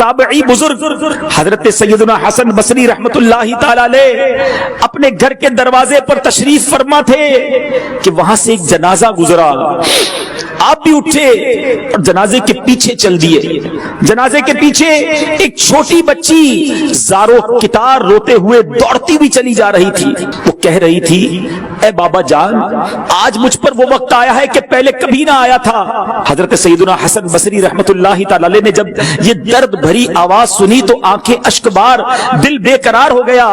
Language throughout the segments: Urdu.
تابعی بزرگ حضرت سیدنا حسن بصری رحمت اللہ تعالی علیہ اپنے گھر کے دروازے پر تشریف فرما تھے کہ وہاں سے ایک جنازہ گزرا. آپ بھی اٹھے اور جنازے کے پیچھے چل دیے. جنازے کے پیچھے ایک چھوٹی بچی زارو کتار روتے ہوئے دوڑتی بھی چلی جا رہی تھی. وہ کہہ رہی تھی اے بابا جان آج مجھ پر وہ وقت آیا ہے کہ پہلے کبھی نہ آیا تھا. حضرت سیدنا حسن بصری رحمت اللہ تعالی علیہ نے جب یہ درد بھری آواز سنی تو آنکھیں اشک بار دل بے قرار ہو گیا.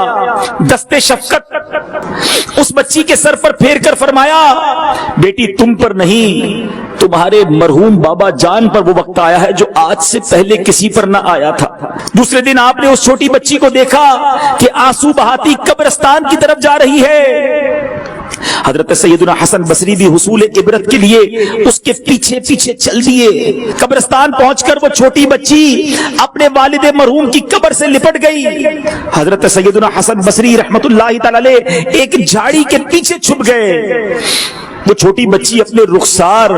دستے شفقت اس بچی کے سر پر پھیر کر فرمایا بیٹی تم پر نہیں تمہارے مرحوم بابا جان پر وہ وقت آیا ہے جو آج سے پہلے کسی پر نہ آیا تھا. دوسرے دن آپ نے اس چھوٹی بچی کو دیکھا کہ آنسو بہاتی قبرستان کی طرف جا رہی ہے. حضرت سیدنا حسن بصری بھی حصول عبرت کے لیے اس کے پیچھے پیچھے چل دیے. قبرستان پہنچ کر وہ چھوٹی بچی اپنے والد مرحوم کی قبر سے لپٹ گئی. حضرت سیدنا حسن بصری رحمت اللہ تعالی علیہ ایک جھاڑی کے پیچھے چھپ گئے. وہ چھوٹی بچی اپنے رخسار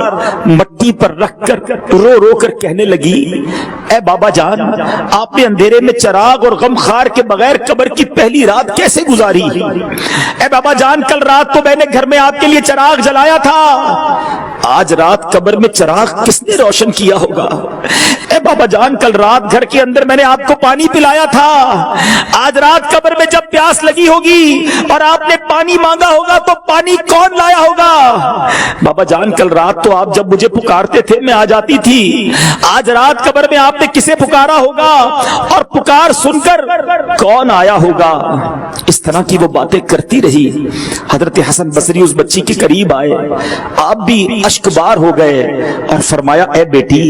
مٹی پر رکھ کر رو رو کر کہنے لگی اے بابا جان آپ نے اندھیرے میں چراغ اور غم خار کے بغیر قبر کی پہلی رات کیسے گزاری؟ اے بابا جان کل رات تو میں نے گھر میں آپ کے لیے چراغ جلایا تھا, آج رات قبر میں چراغ کس نے روشن کیا ہوگا؟ اے بابا جان کل رات گھر کے اندر میں نے آپ کو پانی پلایا تھا, آج رات قبر میں جب پیاس لگی ہوگی اور آپ نے پانی مانگا ہوگا تو پانی کون لایا ہوگا؟ بابا جان کل رات تو آپ جب مجھے پکارتے تھے میں آ جاتی تھی, آج رات قبر میں آپ نے کسے پکارا ہوگا اور پکار سن کر کون آیا ہوگا؟ اس طرح کی وہ باتیں کرتی رہی. حضرت حسن بصری اس بچی کے قریب آئے, آپ بھی اشک بار ہو گئے اور فرمایا اے بیٹی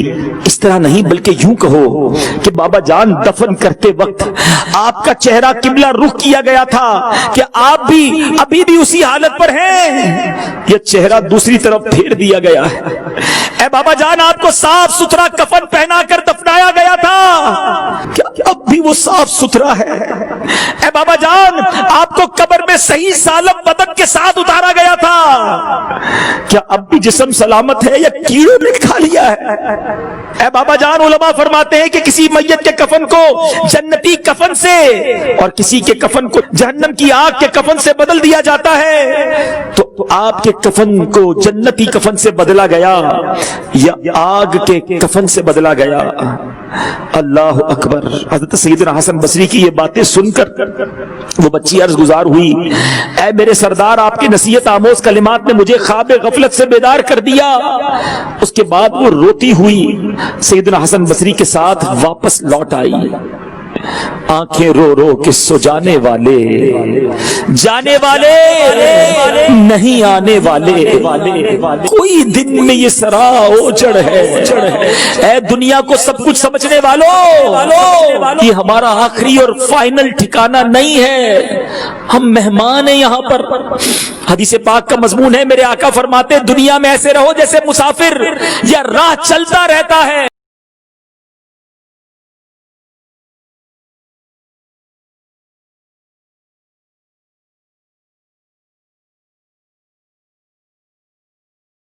اس طرح نہیں بلکہ یوں کہو کہ بابا جان دفن کرتے وقت آپ کا چہرہ قبلہ رخ کیا گیا تھا کہ آپ بھی ابھی بھی اسی حالت پر ہیں, یہ چہرہ دوسری طرف پھیر دیا گیا ہے. اے بابا جان آپ کو صاف ستھرا کفن پہنا کر دفنایا گیا تھا, کیا اب بھی وہ صاف ستھرا ہے؟ اے بابا جان آپ کو قبر میں صحیح سالم بدن کے ساتھ اتارا گیا تھا, کیا اب بھی جسم سلامت ہے یا کیڑوں نے کھا لیا ہے؟ اے بابا جان علماء فرماتے ہیں کہ کسی میت کے کفن کو جنتی کفن سے اور کسی کے کفن کو جہنم کی آگ کے کفن سے بدل دیا جاتا ہے, تو آپ کے کفن کو جنتی کفن سے بدلا گیا یا آگ کے کفن سے بدلا گیا؟ اللہ اکبر. حضرت سیدنا حسن بصری کی یہ باتیں سن کر وہ بچی عرض گزار ہوئی اے میرے سردار آپ کی نصیحت آموز کلمات نے مجھے خواب غفلت سے بیدار کر دیا. اس کے بعد وہ روتی ہوئی سیدنا حسن بصری کے ساتھ واپس لوٹ آئی. آنکھیں رو رو کے سو جانے والے نہیں آنے والے, کوئی دن میں یہ سرا اوجڑ ہے. اے دنیا کو سب کچھ سمجھنے والوں یہ ہمارا آخری اور فائنل ٹھکانہ نہیں ہے, ہم مہمان ہیں یہاں پر. حدیث پاک کا مضمون ہے میرے آقا فرماتے دنیا میں ایسے رہو جیسے مسافر یا راہ چلتا رہتا ہے.